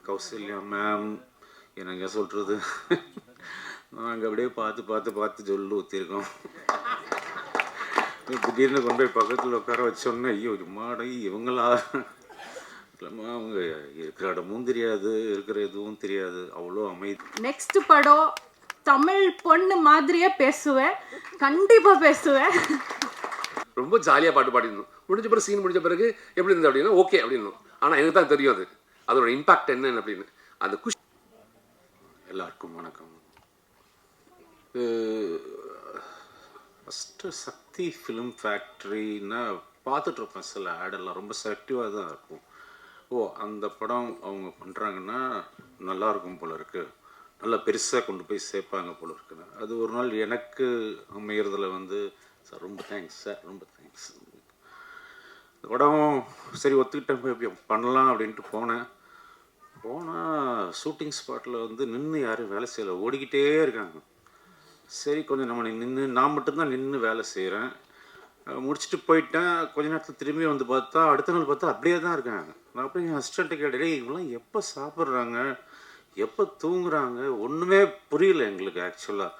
Kausalya ma'am என்னங்க சொல்கிறது, நாங்கள் அப்படியே பார்த்து பார்த்து பார்த்து சொல்லு ஊற்றிருக்கோம். திடீர்னு கொண்டு போய் பக்கத்தில் உட்கார வச்சோன்னே ஐயோ மாடை இவங்களா இல்லைம்மா, அவங்க இருக்கிற இடமும் தெரியாது, இருக்கிற எதுவும் தெரியாது, அவ்வளோ அமைதி. நெக்ஸ்ட் படம் தமிழ் பொண்ணு மாதிரியே பேசுவேன், கண்டிப்பாக பேசுவேன். ரொம்ப ஜாலியாக பாட்டு பாடிடணும். முடிஞ்ச பிறகு சீன் முடிஞ்ச பிறகு எப்படி இருந்தது அப்படின்னா ஓகே அப்படின்னும். ஆனால் எனக்கு தான் தெரியும் அது அதோட இம்பாக்ட் என்னன்னு அப்படின்னு. அந்த குஷ் எல்லாருக்கும் வணக்கம். ஃபஸ்ட்டு சக்தி ஃபிலிம் ஃபேக்ட்ரின்னா பார்த்துட்ருப்பேன், சில ஆடெல்லாம் ரொம்ப செலக்டிவாக தான் இருக்கும். ஓ அந்த படம் அவங்க பண்ணுறாங்கன்னா நல்லாயிருக்கும் போல இருக்குது, நல்லா பெருசாக கொண்டு போய் சேர்ப்பாங்க போல இருக்குன்னு. அது ஒரு நாள் எனக்கு அமையிறதுல வந்து சார் ரொம்ப தேங்க்ஸ் சார், ரொம்ப தேங்க்ஸ். இந்த படம் சரி ஒத்துக்கிட்டேன், போய் பண்ணலாம் அப்படின்ட்டு போனேன். போனால் ஷூட்டிங் ஸ்பாட்டில் வந்து நின்று யாரும் வேலை செய்யலை, ஓடிக்கிட்டே இருக்காங்க. சரி கொஞ்சம் நம்ம நான் மட்டும்தான் நின்று வேலை செய்கிறேன். முடிச்சுட்டு போயிட்டேன். கொஞ்ச நேரத்தில் திரும்பி வந்து பார்த்தா அடுத்த நாள் பார்த்தா அப்படியே தான் இருக்காங்க. நான் அப்படியே என் அசிஸ்டண்ட்டை கேட்டேன், இவங்களாம் எப்போ சாப்பிட்றாங்க, எப்போ தூங்குறாங்க, ஒன்றுமே புரியல எங்களுக்கு ஆக்சுவலாக.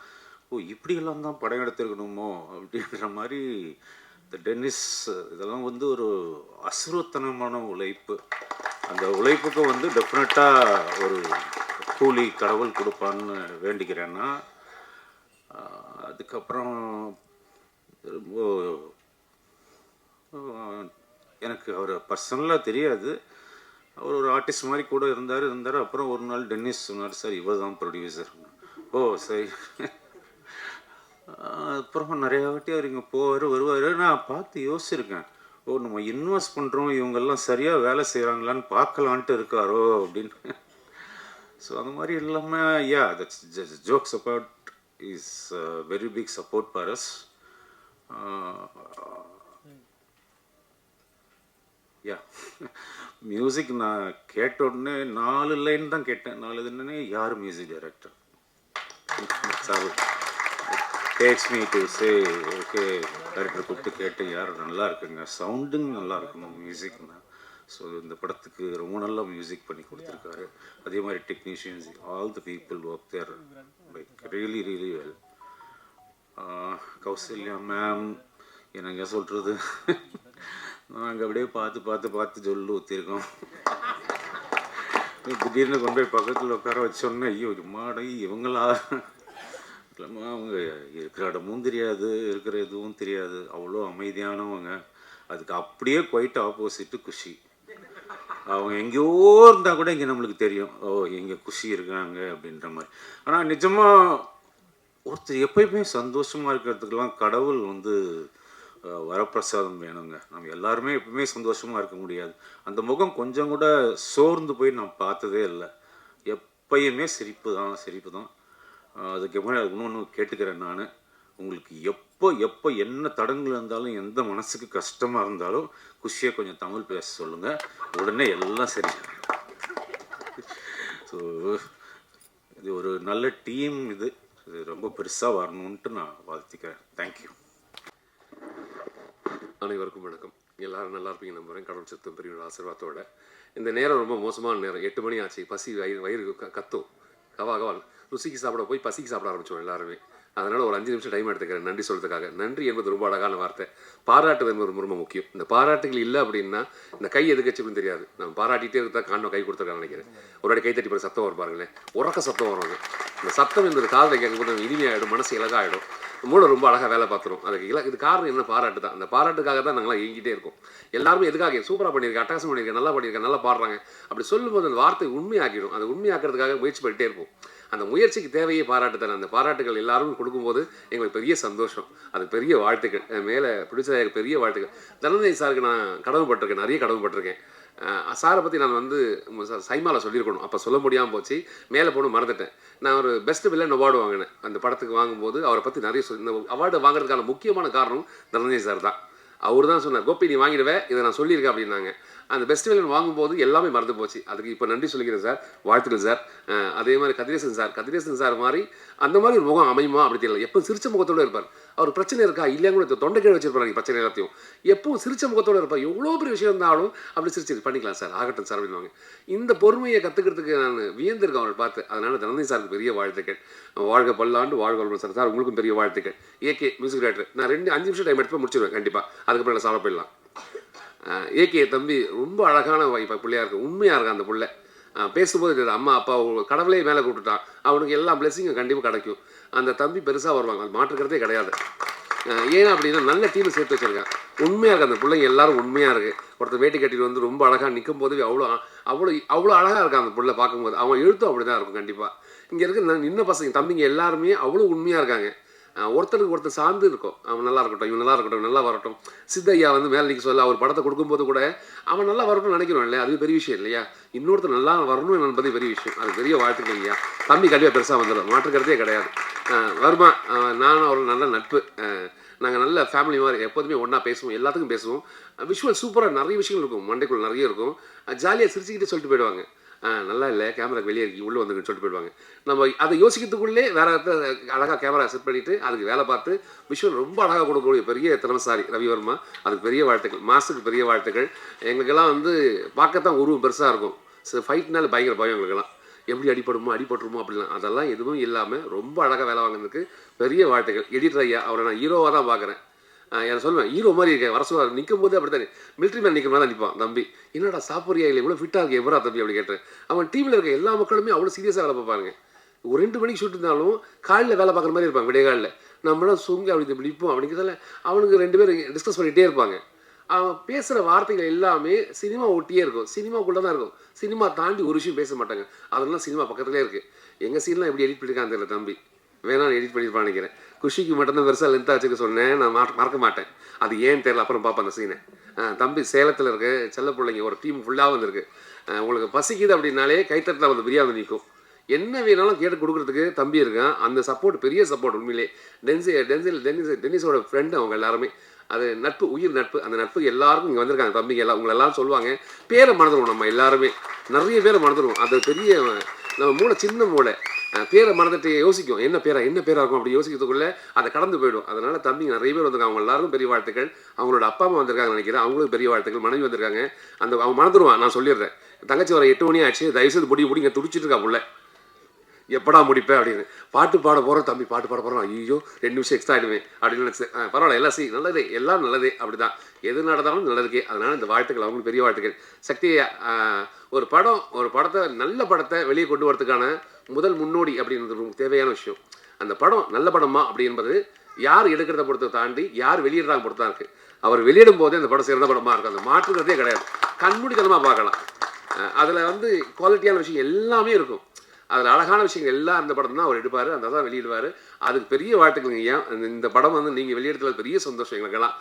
ஓ இப்படியெல்லாம் தான் படம் எடுத்துருக்கணுமோ அப்படின்ற மாதிரி. இந்த டென்னிஸ் இதெல்லாம் வந்து ஒரு அசுரத்தனமான உழைப்பு. அந்த உழைப்புக்கு வந்து டெஃபினட்டாக ஒரு கூலி கடவுள் கொடுப்பான்னு வேண்டிக்கிறேன்னா. அதுக்கப்புறம் ரொம்ப எனக்கு அவர் பர்சனலாக தெரியாது, அவர் ஒரு ஆர்டிஸ்ட் மாதிரி கூட இருந்தார். அப்புறம் ஒரு நாள் டென்னிஸ் சொன்னார், சார் இவர் தான் ப்ரொடியூசர். ஓ சரி. அப்புறம் நிறையா வாட்டி அவர் இங்கே வருவார். நான் பார்த்து யோசிச்சிருக்கேன், ஓ நம்ம இன்வெஸ்ட் பண்ணுறோம், இவங்கெல்லாம் சரியாக வேலை செய்கிறாங்களான்னு பார்க்கலான்ட்டு இருக்காரோ அப்படின்னு. ஸோ அந்த மாதிரி இல்லாமல் that's jokes about is very big support for us. Music நான் கேட்ட உடனே 4 லைன் தான் கேட்டேன். 4 என்னன்னே யார் music director tax me to say okay, director கூப்பிட்டு கேட்டு யார் நல்லா இருக்குங்க, சவுண்டிங் நல்லா இருக்கணும் மியூசிக்னா. ஸோ இந்த படத்துக்கு ரொம்ப நல்லா மியூசிக் பண்ணி கொடுத்துருக்காரு. அதே மாதிரி technicians, all the people work there like really well. Kausalya ma'am என்னங்க சொல்கிறது, நாங்கள் அப்படியே பார்த்து பார்த்து பார்த்து சொல்லு ஊற்றிருக்கோம். திடீர்னு கொண்டு போய் பக்கத்தில் உட்கார வச்சோன்னே ஐயோ மாடை இவங்களா இல்லைம்மா, அவங்க இருக்கிற இடமும் தெரியாது, இருக்கிற எதுவும் தெரியாது, அவ்வளோ அமைதியானவங்க. அதுக்கு அப்படியே குவைட் ஆப்போசிட்டு குஷி. அவங்க எங்கேயோ இருந்தால் கூட இங்கே நம்மளுக்கு தெரியும், ஓ இங்கே குஷி இருக்காங்க அப்படின்ற மாதிரி. ஆனால் நிஜமாக ஒருத்தர் எப்பயுமே சந்தோஷமாக இருக்கிறதுக்கெல்லாம் கடவுள் வந்து வரப்பிரசாதம் வேணுங்க. நம்ம எல்லாருமே எப்பவுமே சந்தோஷமாக இருக்க முடியாது. அந்த முகம் கொஞ்சம் கூட சோர்ந்து போய் நான் பார்த்ததே இல்லை. எப்பயுமே சிரிப்பு தான். அதுக்கு இன்னொன்று கேட்டுக்கிறேன் நான், உங்களுக்கு எப்போ என்ன தடங்கள் இருந்தாலும், எந்த மனசுக்கு கஷ்டமாக இருந்தாலும் குஷியை கொஞ்சம் தமிழ் பேச சொல்லுங்கள், உடனே எல்லாம் சரி. ஸோ இது ஒரு நல்ல டீம், இது ரொம்ப பெருசாக வரணுன்ட்டு நான் வாழ்த்திக்கிறேன். தேங்க்யூ. அனைவருக்கும் வணக்கம். எல்லாரும் நல்லா இருப்பீங்க நம்புகிறேன், கடவுள் சித்தம் பெரிய ஆசீர்வாதத்தோட. இந்த நேரம் ரொம்ப மோசமான நேரம், 8 மணி ஆச்சு. பசி வயிறு கத்தும், கவால் ருசிக்கு சாப்பிட போய் பசிக்கு சாப்பிட ஆரம்பித்தோம் எல்லாருமே. அதனால் ஒரு 5 நிமிஷம் டைம் எடுத்துக்கிறேன் நன்றி சொல்கிறதுக்காக. நன்றி என்பது ரொம்ப அழகான வார்த்தை. பாராட்டு என்பது ரொம்ப முக்கியம். இந்த பாராட்டுகள் இல்லை அப்படின்னா இந்த கை எதுக்கு வச்சுன்னு தெரியாது. நம்ம பாராட்டிகிட்டே இருந்தா காரணம் கை கொடுத்துருக்காங்க நினைக்கிறேன். ஒரு வாட்டி கை தட்டி போகிற சத்தம் வரும் பாருங்களேன், உறக்க சத்தம் வரும். அந்த சத்தம் என்பது காதில் கேட்கும்போது இனிமையாகிடும், மனசு இலகாகிடும், மூளை ரொம்ப அழகாக வேலை பார்த்துரும். அதுக்கு இது காரணம் என்ன? பாராட்டு தான். அந்த பாராட்டுக்காக தான் நாங்களாம் இயங்கிட்டே இருக்கோம். எல்லாருமே எதுக்காக சூப்பராக பண்ணியிருக்கேன், அட்டகாசம் பண்ணியிருக்கேன், நல்லா பண்ணியிருக்கேன், நல்லா பாடுறாங்க அப்படி சொல்லும்போது அந்த வார்த்தை உண்மையாக்கிடும். அந்த உண்மையாக்கிறதுக்காக முயற்சி பண்ணிகிட்டே இருப்போம். அந்த முயற்சிக்கு தேவையே பாராட்டு தானே. அந்த பாராட்டுகள் எல்லாரும் கொடுக்கும்போது எங்களுக்கு பெரிய சந்தோஷம், அது பெரிய வாழ்த்துக்கள். மேலே பிடிச்ச பெரிய வாழ்த்துக்கள். தனஞ்சய் சாருக்கு நான் கடவுப்பட்டிருக்கேன், நிறைய கடவுப்பட்டிருக்கேன். சாரை பற்றி நான் வந்து சைமாவில் சொல்லியிருக்கணும், அப்போ சொல்ல முடியாமல் போச்சு, மேலே போகணும் மறந்துட்டேன். நான் ஒரு பெஸ்ட் வில்லன் அவார்டு வாங்கினேன். அந்த படத்துக்கு வாங்கும்போது அவரை பற்றி நிறைய இந்த அவார்டு வாங்குறதுக்கான முக்கியமான காரணம் தனஞ்சய் சார் தான். அவர் தான் சொன்னார், கோப்பி நீ வாங்கிடுவேன், இதை நான் சொல்லியிருக்கேன் அப்படின்னாங்க. அந்த பெஸ்ட் வில்லன் வாங்கும்போது எல்லாமே மறந்து போச்சு. அதுக்கு இப்போ நன்றி சொல்லிக்கிறேன் சார், வாழ்த்துக்கள் சார். அதே மாதிரி கதிரேசன் சார் மாதிரி அந்த மாதிரி ஒரு முகம் அமையுமா அப்படி தெரியல. எப்போ சிரிச்ச முகத்தோடு இருப்பார். அவர் பிரச்சனை இருக்கா இல்லையா கூட தொண்டைக்கீழே வச்சிருப்பாங்க பிரச்சனை எல்லாத்தையும். எப்பவும் சிரிச்ச முகத்தோடு இருப்பா. எவ்வளோ பெரிய விஷயம் இருந்தாலும் அப்படி சிரிச்சு பண்ணிக்கலாம் சார், ஆகட்டும் சார் அப்படின்வாங்க. இந்த பொறுமையை கற்றுக்கிறதுக்கு நான் வியந்திருக்கேன் அவரை பார்த்து. அதனால் தனந்தி சாருக்கு பெரிய வாழ்த்துக்கள். வாழ்க பல்லாண்டு வாழ்க வளமுடன் சார். சார் உங்களுக்கும் பெரிய வாழ்த்துக்கள். AK music director. நான் 5 நிமிஷம் டைம் எடுத்து முடிச்சிடுவேன் கண்டிப்பாக. அதுக்கப்புறம் நான் சாப்பிட போயிடலாம். ஏகே தம்பி ரொம்ப அழகான இப்போ பிள்ளையா இருக்கு, உண்மையாக இருக்கு அந்த பிள்ளை. பேசும்போது அம்மா அப்பா கடவுளே மேலே கூப்பிட்டுட்டான், அவனுக்கு எல்லா பிளெஸிங்கும் கண்டிப்பாக கிடைக்கும். அந்த தம்பி பெருசாக வருவாங்க, அது மாற்றுக்கிறதே கிடையாது. ஏன் அப்படின்னா நல்ல டீமை சேர்த்து வச்சிருக்கேன். உண்மையாக இருக்குது அந்த பிள்ளைங்க எல்லாரும் உண்மையாக இருக்குது. ஒருத்தர் வேட்டி கட்டிட்டு வந்து ரொம்ப அழகாக நிற்கும் போது அவ்வளோ அவ்வளோ அவ்வளோ அழகாக இருக்கான் அந்த பிள்ளை பார்க்கும்போது. அவன் எழுத்தும் அப்படி தான் இருக்கும் கண்டிப்பாக. இங்கே இருக்க நின்ன பசங்க தம்பிங்க எல்லாருமே அவ்வளோ உண்மையாக இருக்காங்க. ஒருத்தருக்கு ஒருத்தர் சார்ந்து இருக்கும். அவன் நல்லா இருக்கட்டும், இவன் நல்லா இருக்கட்டும், நல்லா வரட்டும். சித்தையா வந்து மேலே நிற்க சொல்ல அவர் படத்தை கொடுக்கும்போது கூட அவன் நல்லா வரணும்னு நினைக்கிறோம் இல்லையா, அது பெரிய விஷயம் இல்லையா. இன்னொருத்தர் நல்லா வரணும் என்பது பெரிய விஷயம். அது பெரிய வாழ்த்துக்கள் இல்லையா. தம்பி கண்டிப்பாக பெருசாக வந்துடும், மாற்றுக்கிறதே கிடையாது. வருமா நானும் அவர்கள் நல்ல நட்பு. நாங்கள் நல்ல ஃபேமிலி மாதிரி எப்போதுமே ஒன்றா பேசுவோம், எல்லாத்துக்கும் பேசுவோம். விஷுவல் சூப்பராக நிறைய விஷயங்கள் இருக்கும், மண்டைக்குள்ள நிறைய இருக்கும். ஜாலியாக சிரிச்சுக்கிட்டே சொல்லிட்டு போயிடுவாங்க. நல்லா இல்லை கேமராக்கு வெளியே இருக்கி உள்ளே வந்துருக்குன்னு சொல்லிட்டு போயிடுவாங்க. நம்ம அதை யோசிக்கிறதுக்குள்ளே வேற அழகாக கேமரா செட் பண்ணிவிட்டு அதுக்கு வேலை பார்த்து விஷுவல் ரொம்ப அழகாக கொடுக்கக்கூடிய பெரிய திறமசாலி ரவிவர்மா. அதுக்கு பெரிய வாழ்த்துக்கள். மாசுக்கு பெரிய வாழ்த்துக்கள். எங்களுக்கெல்லாம் வந்து பார்க்கத்தான் உருவம் பெருசாக இருக்கும். ஃபைட்னால பயங்கர பயம் எங்களுக்கெல்லாம். எப்படி அடிபட்டுருமோ அப்படிலாம் அதெல்லாம் எதுவும் இல்லாமல் ரொம்ப அழகாக வேலை வாங்கினதுக்கு பெரிய வாழ்த்துக்கள். எடிட்டர் ஐயா, அவரை நான் ஹீரோவாக தான் பார்க்குறேன். என்ன சொல்லுவேன், ஹீரோ மாதிரி இருக்கேன். வரசுவார் நிற்கும் போது அப்படி தானே மிலிட்ரி மேன் நிற்கும் தான் நிற்பான் தம்பி. என்னடா சாப்பிட்றியா இல்லை இவ்வளோ ஃபிட்டாக இருக்கு எவ்வளோ தம்பி அப்படி கேட்டேன். அவன் டீமில் இருக்க எல்லா மக்களுமே அவ்வளோ சீரியஸாக வேலை பார்ப்பாங்க. ஒரு 2 மணிக்கு ஷூட் இருந்தாலும் காலையில் வேலை பார்க்குற மாதிரி இருப்பாங்க. விடைகாலில் நம்மளாம் சுங்கி அப்படி நிற்போம் அப்படிங்கிறதால அவனுக்கு 2 பேர் டிஸ்கஸ் பண்ணிகிட்டே இருப்பாங்க. அவன் பேசுகிற வார்த்தைகள் எல்லாமே சினிமா ஒட்டியே இருக்கும், சினிமாக்குள்ளே தான் இருக்கும். சினிமா தாண்டி ஒரு விஷயம் பேச மாட்டாங்க. அதெல்லாம் சினிமா பக்கத்துலேயே இருக்குது. எங்கள் சீன்லாம் எப்படி எடிட் பண்ணியிருக்கான்னு தெரியல தம்பி, வேணாம் எடிட் பண்ணியிருப்பான்னு நினைக்கிறேன். குஷிக்கு மட்டும்தான் பெருசாக லென்த்தாக வச்சுக்க சொன்னேன், நான் மறக்க மாட்டேன். அது ஏன்னு தெரியல, அப்புறம் பார்ப்பேன் அந்த சீனை. தம்பி சேலத்தில் இருக்க செல்ல பிள்ளைங்க ஒரு டீம் ஃபுல்லாக வந்துருக்கு. உங்களுக்கு பசிக்குது அப்படின்னாலே கைத்தட்டில் வந்து பிரியாணி நிற்கும். என்ன வேணாலும் கேட்டு கொடுக்குறதுக்கு தம்பி இருக்கான். அந்த சப்போர்ட் பெரிய சப்போர்ட் உண்மையிலே. டென்னிஸோட ஃப்ரெண்டு அவங்க எல்லாருமே. அது நட்பு, உயிர் நட்பு. அந்த நட்புக்கு எல்லாருக்கும் இங்கே வந்திருக்காங்க தம்பிங்க எல்லாம். உங்களை எல்லாம் சொல்லுவாங்க, பேரை மறந்துடுவோம் நம்ம எல்லாருமே. நிறைய பேரை மறந்துடுவோம். அது பெரிய நம்ம மூளை சின்ன மூளை. பேரை மறந்துட்டு யோசிக்கும், என்ன பேரா இருக்கும் அப்படி யோசிக்கிறதுக்குள்ளே அதை கடந்து போயிடும். அதனால் தம்பி நிறைய பேர் வந்திருக்காங்க. அவங்க எல்லாருக்கும் பெரிய வாழ்த்துக்கள். அவங்களோட அப்பா அம்மா வந்திருக்காங்க நினைக்கிறேன், அவங்களுக்கு பெரிய வாழ்த்துக்கள். மனைவி வந்திருக்காங்க. அவன் மறந்துடுவான், நான் சொல்லிடுறேன். தங்கச்சி வர 8 மணி ஆச்சு, தயவுசெய்து முடிங்க துடிச்சிட்டு இருக்கா புள்ள, எப்படா முடிப்பேன் அப்படின்னு. பாட்டு பாட போகிறோம் தம்பி, பாட்டு பாட போகிறோம். ஐயோ 2 நிமிஷம் எக்ஸ்ட்ரா ஆகிடுவேன் அப்படின்னு நினச்சி பரவாயில்ல, எல்லாம் நல்லதே, எல்லாம் நல்லதே. அப்படி தான் எது நடந்தாலும் நல்லதுக்கே. அதனால் இந்த வாழ்த்துக்கள், அவங்களுக்கு பெரிய வாழ்த்துக்கள். சக்தி ஒரு படத்தை நல்ல படத்தை வெளியே கொண்டு வரதுக்கான முதல் முன்னோடி அப்படின்றது தேவையான விஷயம். அந்த படம் நல்ல படமா அப்படி என்பது யார் எடுக்கிறத பொறுத்த தாண்டி யார் வெளியிடுறாங்க பொறுத்து தான் இருக்குது. அவர் வெளியிடும் போதே அந்த படம் சிறந்த படமாக இருக்கும். அந்த மாற்றுக்கிறதே கிடையாது, கண்மூடித்தனமாக பார்க்கலாம். அதில் வந்து குவாலிட்டியான விஷயம் எல்லாமே இருக்கும். அதில் அழகான விஷயங்கள் எல்லாம் அந்த படம் தான் அவர் எடுப்பார், அந்த தான் வெளியிடுவார். அதுக்கு பெரிய வாழ்த்துக்கள். ஏன் இந்த படம் வந்து நீங்கள் வெளியிடத்துல பெரிய சந்தோஷம் எங்களுக்கெல்லாம்.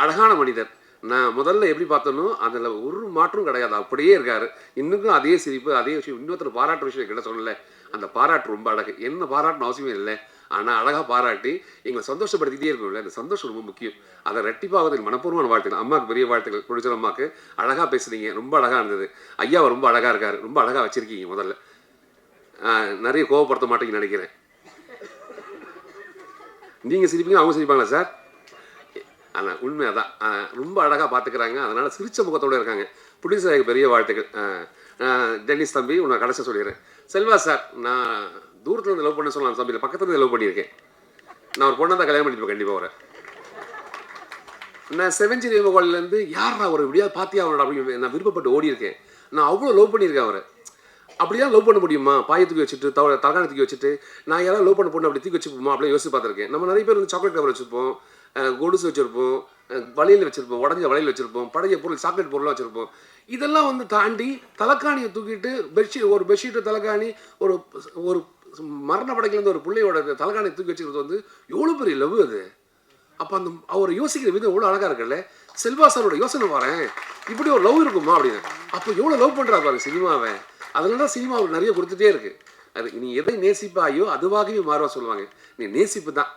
அழகான மனிதர். நான் முதல்ல எப்படி பார்த்தோன்னோ அதில் ஒரு மாற்றம் கிடையாது, அப்படியே இருக்கார். இன்னும் அதே சிரிப்பு, அதே விஷயம். இன்னொருத்தர் பாராட்டு விஷயம் கிட்ட சொல்லலை, அந்த பாராட்டு ரொம்ப அழகு. என்ன பாராட்டணும் அவசியமே இல்லை, ஆனால் அழகாக பாராட்டி எங்களை சந்தோஷப்படுத்திக்கிட்டே இருக்கும்ல, அந்த சந்தோஷம் ரொம்ப முக்கியம். அதை ரெட்டிப்பாவதில் மனப்பூர்வமான வாழ்த்துக்கள். அம்மாவுக்கு பெரிய வாழ்த்துக்கள். குடிச்சல் அம்மாவுக்கு அழகாக பேசுனீங்க, ரொம்ப அழகாக இருந்தது. ஐயாவை ரொம்ப அழகாக இருக்கார், ரொம்ப அழகாக வச்சுருக்கீங்க. முதல்ல நிறைய கோவப்படுத்த மாட்டேங்கன்னு நினைக்கிறேன். நீங்கள் சிரிப்பீங்க, அவங்க சிரிப்பாங்களா சார்? ஆனால் உண்மை அதான், ரொம்ப அழகாக பார்த்துக்கிறாங்க. அதனால் சிரிச்ச முகத்தோடு இருக்காங்க. புடிசாருக்கு பெரிய வாழ்த்துக்கள். டென்னிஸ் தம்பி உன்னை கடைசியாக சொல்லிடுறேன். செல்வா சார், நான் தூரத்தில் இருந்து லவ் பண்ண சொல்லலாம் தம்பி, இல்லை பக்கத்தில் இருந்து லவ் பண்ணியிருக்கேன். நான் ஒரு பொண்ணை தான் கல்யாணம் பண்ணிப்பேன் கண்டிப்பாக. வரேன் நான் செவன்ஜி கோயிலேருந்து யாரா ஒரு எப்படியாவது பார்த்தியா அவனோட அப்படின்னு நான் விருப்பப்பட்டு ஓடி இருக்கேன். நான் அவ்வளோ லவ் பண்ணியிருக்கேன் அவரை. அப்படிலாம் லவ் பண்ண முடியுமா? பாயை தூக்கி வச்சுட்டு தலகாணி தூக்கி வச்சுட்டு நான் யாராவது லவ் பண்ண பொண்ணு அப்படி தூக்கி வச்சுப்போமா அப்படியே யோசிச்சு பார்த்துருக்கேன். நம்ம நிறைய பேர் வந்து சாக்லேட் கவர் வச்சுருப்போம், கொலுசு வச்சுருப்போம், வளையல் வச்சுருப்போம், உடஞ்ச வளையல் வச்சுருப்போம், பழைய பொருள் சாக்லேட் பொருளாக வச்சுருப்போம். இதெல்லாம் வந்து தாண்டி தலைக்காணியை தூக்கிட்டு ஒரு பெட்ஷீட்டு தலைக்காணி ஒரு ஒரு மரண படைக்கிலேருந்து ஒரு பிள்ளையோட தலைக்காணியை தூக்கி வச்சுக்கிறது வந்து எவ்வளோ பெரிய லவ் அது. அப்போ அந்த அவர் யோசிக்கிற விதம் எவ்வளோ அழகாக இருக்குல்ல. செல்வா சாரோட யோசனை வரேன், இப்படி ஒரு லவ் இருக்குமா அப்படின்னு. அப்போ எவ்வளோ லவ் பண்ணுறா பாருங்க சினிமாவை. அதனால தான் சினிமா அவருக்கு நிறைய கொடுத்துட்டே இருக்குது. அது நீ எதை நேசிப்பாயோ அதுவாகவே மாறுவா சொல்லுவாங்க. நீ நேசிப்பு தான்.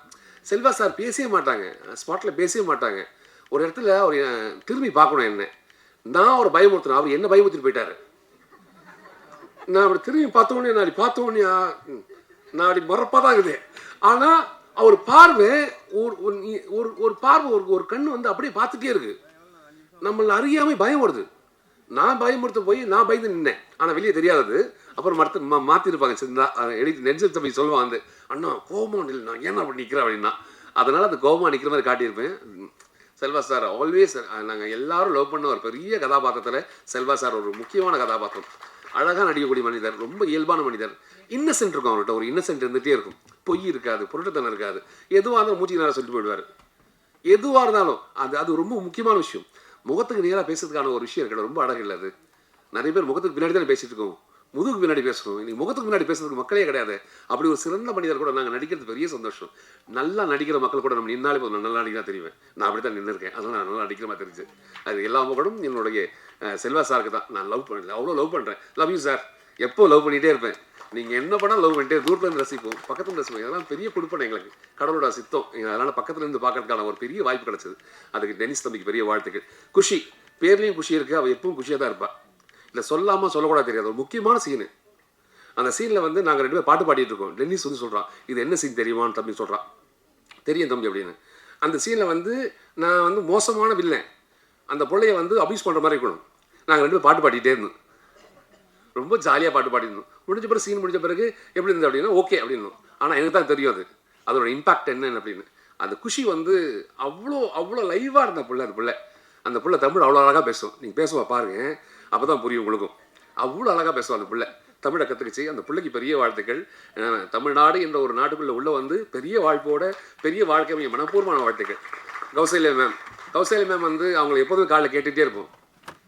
செல்வா சார் பேசவே மாட்டாங்க, ஸ்பாட்டில் பேசவே மாட்டாங்க. ஒரு இடத்துல அவர் திரும்பி பார்க்கணும் என்ன, நான் அவர் பயமுறுத்தினேன், அவர் என்ன பயமுறுத்திட்டு போயிட்டாரு. நான் அப்படி திரும்பி பார்த்தோன்னே நான் அப்படி மறப்பாக தான் இருக்குது. ஆனால் அவர் பார்வை ஒரு பார்வை ஒரு கண்ணு வந்து அப்படியே பார்த்துட்டே இருக்கு. நம்மள அறியாமல் பயம் வருது. நான் பயமுறுத்த போய் நான் பயந்து நின்னேன். ஆனால் வெளியே தெரியாதது. அப்புறம் மாற்றிருப்பாங்க. சிந்தா எடிட் நெஞ்சல் தம்பி சொல்லுவான் வந்து, அண்ணா கோபம் இல்லை, நான் ஏன்னா அப்படி நிற்கிறேன் அப்படின்னா. அதனால் அந்த கோபமாக நிற்கிற மாதிரி காட்டியிருப்பேன். செல்வா சார் ஆல்வேஸ் நாங்கள் எல்லாரும் லவ் பண்ண ஒரு பெரிய கதாபாத்திரத்தில் செல்வா சார் ஒரு முக்கியமான கதாபாத்திரம். அழகாக நடிக்கக்கூடிய மனிதர், ரொம்ப இயல்பான மனிதர். இன்னசென்ட் இருக்கும் அவர்கிட்ட, ஒரு இன்னசென்ட் இருந்துகிட்டே இருக்கும். பொய் இருக்காது, பொருட்டத்தனம் இருக்காது. எதுவாக இருந்தாலும் மூச்சு நேரம் சொல்லிட்டு போயிடுவார். எதுவாக இருந்தாலும் அது ரொம்ப முக்கியமான விஷயம். முகத்துக்கு நேராக பேசுறதுக்கான ஒரு விஷயம் இருக்கிறது ரொம்ப அழகு இல்லை. அது நிறைய பேர் முகத்துக்கு பின்னாடி தானே பேசிட்டு இருக்கோம், முதுகுக்கு பின்னாடி பேசணும். இன்னைக்கு முகத்துக்கு முன்னாடி பேசுறதுக்கு மக்களே கிடையாது. அப்படி ஒரு சிறந்த மனிதர் கூட நாங்கள் நடிக்கிறது பெரிய சந்தோஷம். நல்லா நடிக்கிற மக்கள் கூட நம்ம நின்னாலே போதும், நான் நல்லா நடிக்கிறா தெரியுவேன். நான் அப்படி தான் நின்றுருக்கேன். அதனால் நான் நல்லா நடிக்கிற மாதிரி தெரிஞ்சு. அது எல்லா மக்களும் என்னுடைய செல்வா சாருக்கு தான் நான் லவ் பண்ணுறேன். அவ்வளோ லவ் பண்ணுறேன். Love you sir. எப்போ லவ் பண்ணிகிட்டே இருப்பேன். நீங்கள் என்ன பண்ணால் லவ் பண்ணிட்டே, தூரத்துலேருந்து ரசிப்போம், பக்கத்துலேருந்து ரசிப்போம். இதெல்லாம் பெரிய கொடுப்பனை எங்களுக்கு, கடவுளோட சித்தம். அதனால் பக்கத்துலேருந்து பார்க்கறதுக்கான ஒரு பெரிய வாய்ப்பு கிடச்சிது. அதுக்கு டெனிஸ் தம்பிக்கு பெரிய வாழ்த்துக்கள். குஷி, பேர்லேயும் குஷி இருக்குது. அவள் எப்பவும் குஷியாக தான் இருப்பாள். இல்லை சொல்லாமல் சொல்லக்கூடாது தெரியாது. ஒரு முக்கியமான சீனு. அந்த சீனில் வந்து நாங்கள் 2 பேர் பாட்டு பாடிட்டு இருக்கோம். டென்னிஸ் வந்து சொல்கிறான், இது என்ன சீன் தெரியுமான்னு தம்பி சொல்கிறான். தெரியும் தம்பி அப்படின்னு. அந்த சீனில் வந்து நான் வந்து மோசமான வில்லன், அந்த பிள்ளைய வந்து அபியூஸ் பண்ணுற மாதிரி இருக்கணும். நாங்கள் 2 பேர் பாட்டு பாடிட்டே இருந்தோம். ரொம்ப ஜாலியாக பாட்டு பாடிருந்தோம். முடிஞ்ச பிறகு சீன் முடிஞ்ச பிறகு எப்படி இருந்தது அப்படின்னா ஓகே அப்படின்னும். ஆனால் எனக்கு தான் தெரியும் அது அதோட இம்பாக்ட் என்னன்னு அப்படின்னு. அந்த குஷி வந்து அவ்வளோ லைவாக இருந்த பிள்ளை. அந்த பிள்ளை தமிழ் அவ்வளோ அழகாக பேசும். நீங்கள் பேசுவா பாருங்க, அப்போ தான் புரியும் உங்களுக்கும். அவ்வளோ அழகாக பேசுவோம் அந்த பிள்ளை. தமிழை கற்றுக்குச்சு. அந்த பிள்ளைக்கு பெரிய வாழ்த்துக்கள். தமிழ்நாடு என்ற ஒரு நாட்டுக்குள்ளே உள்ளே வந்து பெரிய வாழ்வோட பெரிய வாழ்க்கை மனப்பூர்வமான வாழ்த்துக்கள். கௌசல்யா மேம் வந்து அவங்களை எப்போதும் காலையில் கேட்டுகிட்டே இருப்போம்.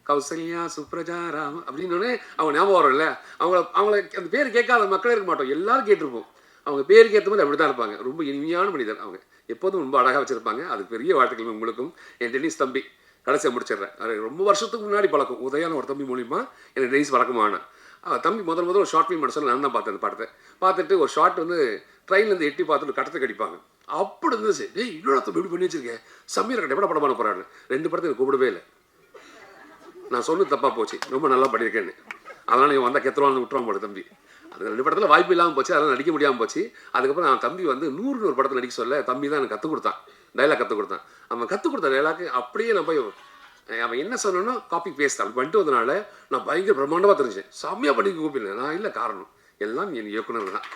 கௌசல்யா சுப்ரஜா ராம் அப்படின்னோடனே அவங்க ஞாபகம் வரும்ல. அவங்கள அந்த பேர் கேட்காத மக்களே இருக்க மாட்டோம், எல்லாரும் கேட்டிருப்போம். அவங்க பேருக்கு ஏற்ற மாதிரி அப்படி தான் இருப்பாங்க. ரொம்ப இனிமையான மனிதர். அவங்க எப்போதும் ரொம்ப அழகாக வச்சுருப்பாங்க. அதுக்கு பெரிய வாழ்த்துக்கள் உங்களுக்கும். என் டென்னிஸ் தம்பி கடைசியாக முடிச்சிடுறேன். அது ரொம்ப வருஷத்துக்கு முன்னாடி பழக்கம். உதயான ஒரு தம்பி மூலிமா எனக்கு டென்னிஸ் பழக்கமான தம்பி முதல் ஒரு ஷார்ட் ஃபிலிம் பண்ண சொல்லி நான் தான் பார்த்தேன். அந்த படத்தை பார்த்துட்டு ஒரு ஷார்ட் வந்து ட்ரெயின்லேருந்து எட்டி பார்த்துட்டு கட்டத்தை கடிப்பாங்க. அப்படி இருந்துச்சு. இன்னொரு தம்பி எப்படி பண்ணி வச்சிருக்கேன், சமீர கட்ட எப்படி படம் பண்ண போகிறாரு. 2 படத்தை எனக்கு கூப்பிடவே இல்லை. நான் சொன்னது தப்பாக போச்சு, ரொம்ப நல்லா பண்ணியிருக்கேன்னு. அதனால் நீங்கள் வந்தால் கெத்துருவான்னு விட்டுருவாங்க போல தம்பி. அது 2 படத்தில் வாய்ப்பு இல்லாமல் போச்சு, அதனால் நடிக்க முடியாமல் போச்சு. அதுக்கப்புறம் நான் தம்பி வந்து 100 படத்தில் நடிக்க சொல்ல தம்பி தான் எனக்கு கற்றுக் கொடுத்தான், டைலாக் கற்றுக் கொடுத்தான். அவன் கற்றுக் கொடுத்த டைலாக்கு அப்படியே நான் போய் அவன் என்ன சொன்னோன்னா காப்பி பேஸ்ட் அப்படி பண்ணிட்டு வந்தனால நான் பயங்கர பிரம்மாண்டமாக தெரிஞ்சேன். செம்மையாக பண்ணிக்க கூப்பிடல நான் இல்லை. காரணம் எல்லாம் என் இயக்குனர் தான்.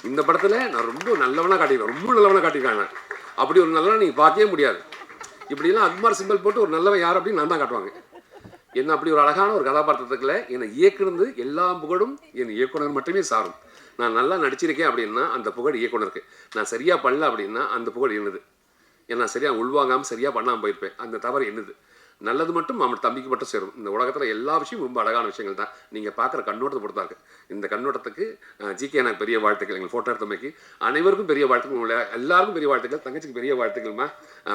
இந்த படத்தில் நான் ரொம்ப நல்லவனாக காட்டியிருக்கேன், ரொம்ப நல்லவனாக காட்டியிருக்காங்க. அப்படி ஒரு நல்லவனா நீங்கள் பார்க்கவே முடியாது. இப்படிலாம் அக்மார் சிம்பிள் போட்டு ஒரு நல்லவன் யார் அப்படின்னு நான் தான் காட்டுவாங்க. என்ன அப்படி ஒரு அழகான ஒரு கதாபாத்திரத்துக்குள்ள என்னை இயக்குனது எல்லா புகழும் என் இயக்குனர் மட்டுமே சாரும். நான் நல்லா நடிச்சிருக்கேன் அப்படின்னா அந்த புகழ் இயக்குனருக்கு. நான் சரியாக பண்ணல அப்படின்னா அந்த புகழ் என்னது. ஏன்னா சரியாக உள்வாங்காமல் சரியாக பண்ணாமல் போயிருப்பேன். அந்த தவறு என்னது. நல்லது மட்டும் அவன் தம்பிக்கு மட்டும் சேரும். இந்த உலகத்தில் எல்லா விஷயமும் ரொம்ப அழகான விஷயங்கள் தான். நீங்கள் பார்க்குற கண்ணோட்டத்தை பொறுத்தாங்க. இந்த கண்ணோட்டத்துக்கு ஜிகே எனக்கு பெரிய வாழ்த்துக்கள். எங்கள் ஃபோட்டோ எடுத்தமைக்கு அனைவருக்கும் பெரிய வாழ்த்துக்கள். எல்லாருக்கும் பெரிய வாழ்த்துக்கள். தங்கச்சிக்கு பெரிய வாழ்த்துக்கள்மா.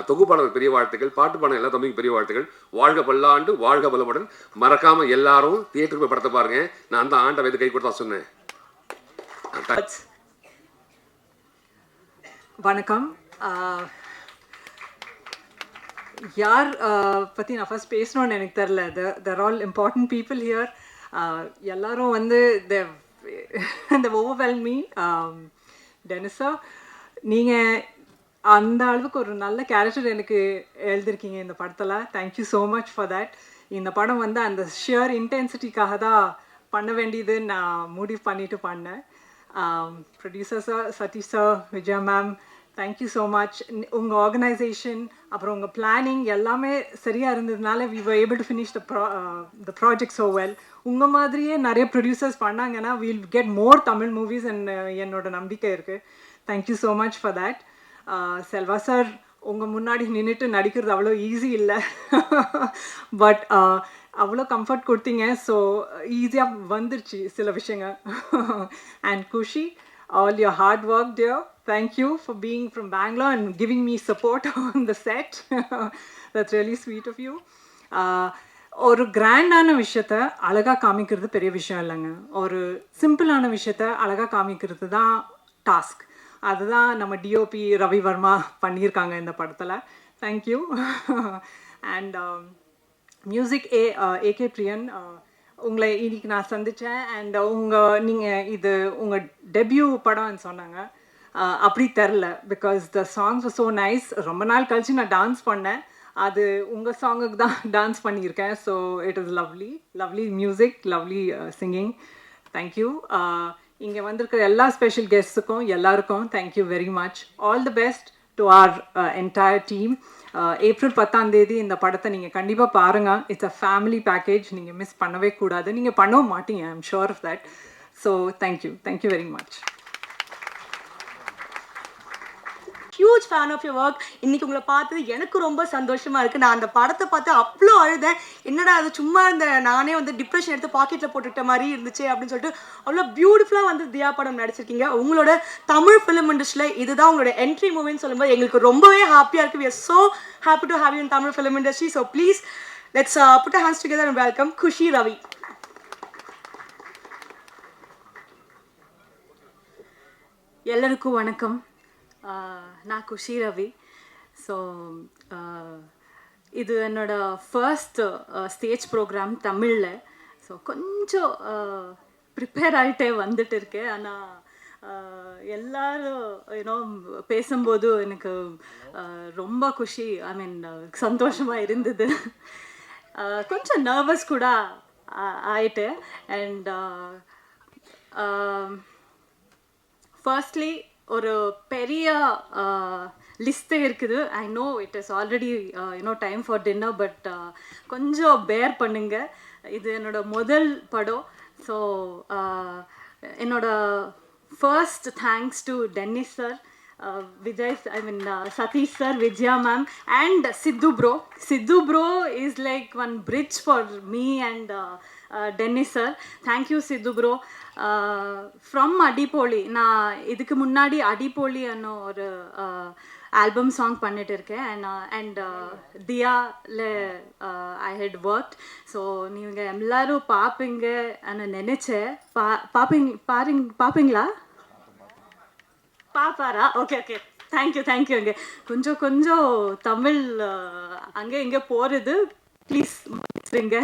தொகுப்பாளருக்கு பெரிய வாழ்த்துக்கள். பாட்டு பாடம் எல்லா தம்பிக்கும் பெரிய வாழ்த்துக்கள். வாழ்க பல்லாண்டு, வாழ்க பலமுடன். மறக்காமல் எல்லாரும் தியேட்டருக்கு போய் படத்தை பாருங்க. நான் அந்த ஆண்டை வைத்து கை கொடுத்தா சொன்னேன். வணக்கம். யார் பற்றி நான் ஃபர்ஸ்ட் பேசணும்னு எனக்கு தெரில. தேர் ஆல் இம்பார்ட்டன்ட் பீப்புள் ஹியர். எல்லாரும் வந்து இந்த ஓவர்வெல்ம் மீ. டெனிஸா, நீங்கள் அந்த அளவுக்கு ஒரு நல்ல கேரக்டர் எனக்கு எழுதிருக்கீங்க இந்த படத்தில். Thank you so much for that. இந்த படம் வந்து அந்த ஷியர் இன்டென்சிட்டிக்காக தான் பண்ண வேண்டியது நான் முடிவு பண்ணிட்டு பண்ணேன். Producer sir, Sathish sir, Vijaya ma'am, thank you so much. உங்கள் ஆர்கனைசேஷன் அப்புறம் உங்கள் பிளானிங் எல்லாமே சரியாக இருந்ததுனால we were able to finish the project so well. உங்கள் மாதிரியே நிறைய ப்ரொடியூசர்ஸ் பண்ணாங்கன்னா we'll get more Tamil movies என்னோட நம்பிக்கை இருக்குது. Thank you so much for that. Selva sir, உங்கள் முன்னாடி நின்றுட்டு நடிக்கிறது அவ்வளோ ஈஸி இல்லை. பட் அவ்வளோ கம்ஃபர்ட் கொடுத்தீங்க. ஸோ ஈஸியாக வந்துருச்சு சில விஷயங்கள். And Kushi, all your hard work dear. Thank you for being from Bangalore and giving me support on the set. That's really sweet of you. ஒரு கிராண்டான விஷயத்த அழகாக காமிக்கிறது பெரிய விஷயம் இல்லைங்க. ஒரு சிம்பிளான விஷயத்த அழகாக காமிக்கிறது தான் டாஸ்க். அதுதான் நம்ம டிஓபி ரவி வர்மா பண்ணியிருக்காங்க இந்த படத்தில். தேங்க்யூ. அண்ட் மியூசிக் ஏகே பிரியன், உங்களை இன்னைக்கு நான் சந்தித்தேன். அண்ட் நீங்கள் இது உங்கள் டெபியூ படம்னு சொன்னாங்க. அப்படி தெரில because the songs var so nice. ரொம்ப நாள் கழிச்சு நான் டான்ஸ் பண்ணேன். அது உங்கள் சாங்குக்கு தான் டான்ஸ் பண்ணியிருக்கேன். So it is lovely lovely music, lovely singing. Thank you. இங்கே வந்திருக்கிற எல்லா ஸ்பெஷல் கெஸ்ட்டுக்கும் எல்லாருக்கும் thank you very much. All the best to our entire team. April 10 இந்த படத்தை நீங்கள் கண்டிப்பாக பாருங்கள். It's a family package. நீங்கள் மிஸ் பண்ணவே கூடாது. நீங்கள் பண்ணவும் மாட்டீங்க, I am sure of that. So thank you very much. Huge fan of your work. இன்றைக்கி உங்களை பார்த்தது எனக்கு ரொம்ப சந்தோஷமாக இருக்குது. நான் அந்த படத்தை பார்த்து அவ்வளோ அழுதேன். என்னடா அது சும்மா இந்த நானே வந்து டிப்ரெஷன் எடுத்து பாக்கெட்டில் போட்டுக்கிட்ட மாதிரி இருந்துச்சு அப்படின்னு சொல்லிட்டு அவ்வளோ பியூட்டிஃபுல்லாக வந்து தியா படம் நடிச்சிருக்கீங்க. உங்களோட தமிழ் ஃபிலிம் இண்டஸ்ட்ரியில் இதுதான் உங்களோட என்ட்ரி மூவின்னு சொல்லும்போது எங்களுக்கு ரொம்பவே ஹாப்பியாக இருக்குது. We are so happy to have you in Tamil film industry. So please let's put a hands together and welcome Khushi Ravi. எல்லாருக்கும் வணக்கம். நான் குஷி ரவி. ஸோ இது என்னோட ஃபர்ஸ்ட் ஸ்டேஜ் ப்ரோக்ராம் தமிழில். ஸோ கொஞ்சம் ப்ரிப்பேர் ஆகிட்டே வந்துட்டு இருக்கேன். ஆனால் எல்லாரும் யூனோ பேசும்போது எனக்கு ரொம்ப குஷி, ஐ மீன் சந்தோஷமாக இருந்தது. கொஞ்சம் நர்வஸ் கூட ஆயிட்டேன். அண்ட் ஃபர்ஸ்ட்லி ஒரு பெரிய லிஸ்ட்டு இருக்குது. I know it is already you know time for dinner, but கொஞ்சம் பேர் பண்ணுங்க. இது என்னோட முதல் படம். ஸோ என்னோட first thanks to tennis sir, Vijay, I mean Satish sir, Vijaya ma'am, and Sidhu bro. Sidhu bro is like one bridge for me and Dennis sir. Thank you Sidhu bro. From Adipoli, நான் இதுக்கு முன்னாடி அடிப்போலி அன்னோ ஒரு album song பண்ணிட்டு இருக்கேன். And தியால I had work. So நீங்கள் எல்லாரும் பார்ப்பீங்க நினச்சேன். பார்ப்பீங்களா? பாப்பாரா? Okay okay, thank you. அங்கே கொஞ்சம் தமிழ் அங்கே இங்கே போகிறது, ப்ளீஸ் மன்னிச்சுடுங்க.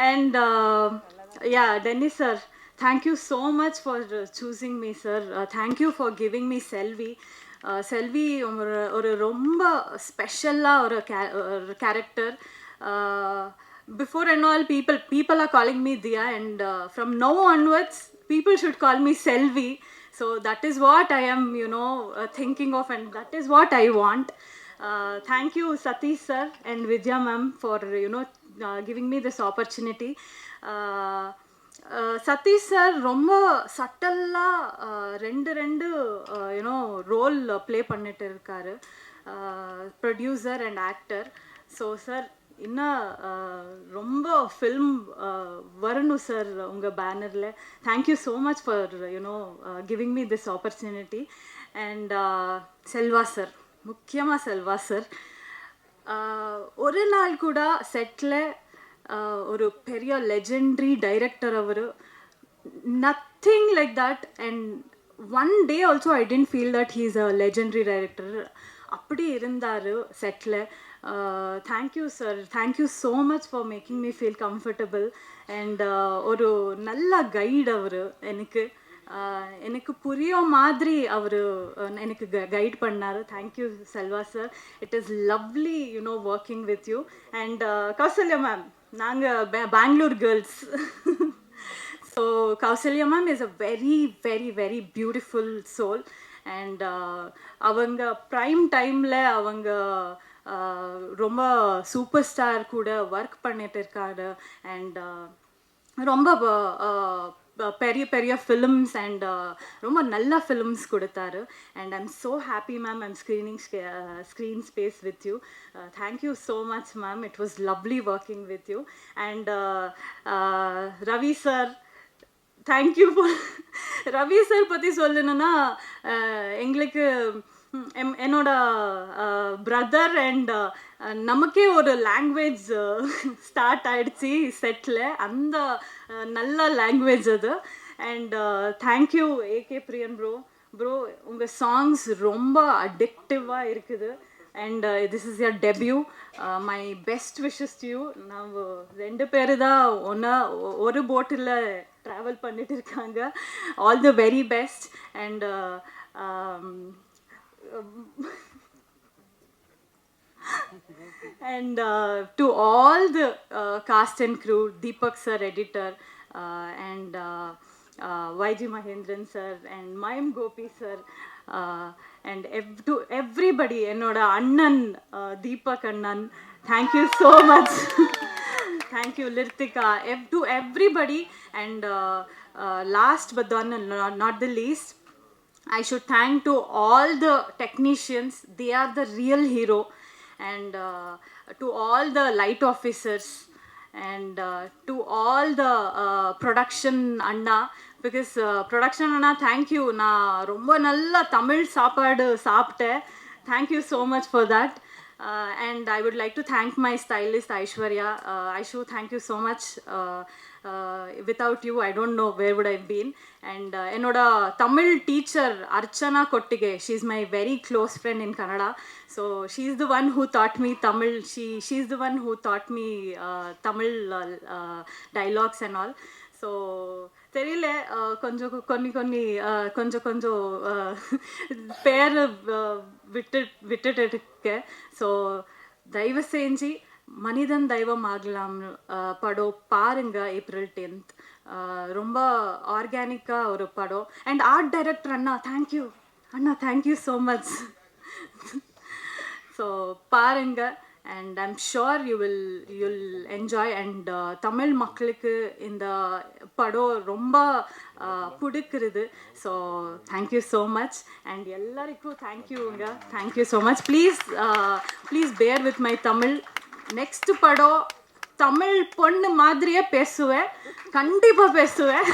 And yeah Dennis sir, thank you so much for choosing me sir. Thank you for giving me Selvi. Selvi ஒரு ரொம்ப ஸ்பெஷலாக ஒரு character. Before and all, people are calling me Diya, and from now onwards people should call me Selvi. So that is what I am thinking of, and that is what I want. Thank you Satish sir and Vijaya ma'am for giving me this opportunity. Satish sir ரொம்ப சட்டலாக ரெண்டு role play பண்ணிட்டு இருக்காரு, producer and actor. So sir இன்னும் ரொம்ப film வரணும் sir உங்கள் பேனரில். Thank you so much for giving me this opportunity. And Selva sir, முக்கியமாக செல்வா சார், ஒரு நாள் கூட செட்டில் ஒரு பெரிய லெஜெண்டரி டைரக்டர் அவர், nothing like that. And one day also I tend feel that he is a legendary director. அப்படி இருந்தார் செட்டில். Thank you sir, thank you so much for making me feel comfortable. And ஒரு நல்ல கைடு அவர். எனக்கு புரிய மாதிரி அவர் எனக்கு கைட் பண்ணார். Thank you Selva sir. It is lovely working with you. And Kausalya ma'am, நாங்கள் Bengaluru girls. So Kausalya ma'am is a very very very beautiful soul. And அவங்க prime டைமில் அவங்க ரொம்ப சூப்பர் ஸ்டார் கூட ஒர்க் பண்ணிட்டு இருக்காரு. அண்ட் ரொம்ப பெரிய பெரிய ஃபிலிம்ஸ் அண்ட் ரொம்ப நல்ல ஃபிலிம்ஸ் கொடுத்தாரு. And I'm so happy ma'am, I'm screen space with you. Thank you so much ma'am. It was lovely working with you. And Ravi sir, thank you for. Ravi sir பற்றி சொல்லணுன்னா எங்களுக்கு என்னோட பிரதர் அண்ட் நமக்கே ஒரு லாங்குவேஜ் ஸ்டார்ட் ஆகிடுச்சி செட்டில், அந்த நல்ல லாங்குவேஜ் அது. And thank you AK Priyan bro, உங்கள் சாங்ஸ் ரொம்ப அடிக்டிவாக இருக்குது. And this is your debut. My best wishes to you. நான் 2 பேர் தான் ஒரு போட்டில் ட்ராவல் ட்ராவல் பண்ணிட்டு இருக்காங்க. All the very best. And and to all the cast and crew, Deepak sir, editor, and YG Mahendran sir, and Mayam Gopi sir, and to everybody, என்னோட அண்ணன் தீபக் அண்ணன், thank you so much. Thank you Lirtika, to everybody. And last but not the least, I should thank to all the technicians. They are the real hero. And to all the light officers, and to all the production Anna, because production Anna, thank you. Na romba nalla Tamil சாப்பாடு சாப்பிட்டேன். Thank you so much for that. And I would like to thank my stylist Aishwarya. Aishu, thank you so much. Without you, I don't know where would I have been. And enoda Tamil teacher Archana Kottige, she's my very close friend in Kannada. So she's the one who taught me Tamil. She's the one who taught me Tamil dialogues and all. So தெரியல கொஞ்சம் கொஞ்சம் பேர் விட்டுட்டு இருக்கேன். So தயவு செஞ்சு மனிதன் தெய்வம் ஆகலாம் படம் பாருங்க. April 10th ரொம்ப ஆர்கானிக்காக ஒரு படம். And art director Anna, thank you Anna, thank you so much. So பாருங்க. And I'm sure you'll enjoy. And Tamil மக்களுக்கு இந்த படம் ரொம்ப பிடிக்கிறது. So thank you so much. And எல்லாருக்கும் தேங்க்யூங்க, thank you so much. Please bear with my Tamil. Next படம் தமிழ் பொண்ணு மாதிரியே பேசுவேன், கண்டிப்பாக பேசுவேன்.